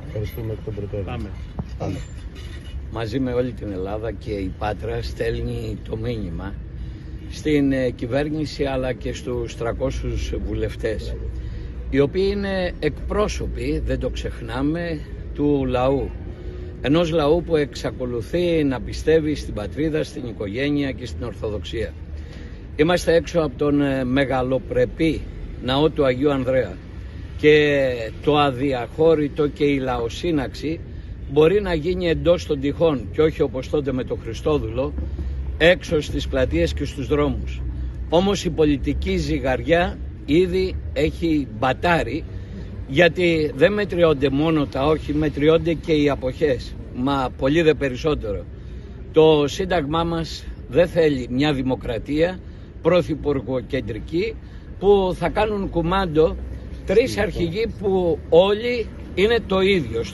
Ευχαριστούμε εκ των προτέρων. Πάμε. Μαζί με όλη την Ελλάδα και η Πάτρα στέλνει το μήνυμα στην κυβέρνηση αλλά και στους 300 βουλευτές, οι οποίοι είναι εκπρόσωποι, δεν το ξεχνάμε, του λαού. Ενός λαού που εξακολουθεί να πιστεύει στην πατρίδα, στην οικογένεια και στην Ορθοδοξία. Είμαστε έξω από τον μεγαλοπρεπή ναό του Αγίου Ανδρέα και το αδιαχώρητο και η λαοσύναξη μπορεί να γίνει εντός των τυχών και όχι όπως τότε με τον Χριστόδουλο έξω στις πλατείες και στους δρόμους. Όμως η πολιτική ζυγαριά ήδη έχει μπατάρει, γιατί δεν μετριώνται μόνο τα όχι, μετριώνται και οι αποχές, μα πολύ δε περισσότερο. Το Σύνταγμά μας δεν θέλει μια δημοκρατία πρωθυπουργοκεντρική που θα κάνουν κουμάντο τρεις αρχηγοί που όλοι είναι το ίδιο.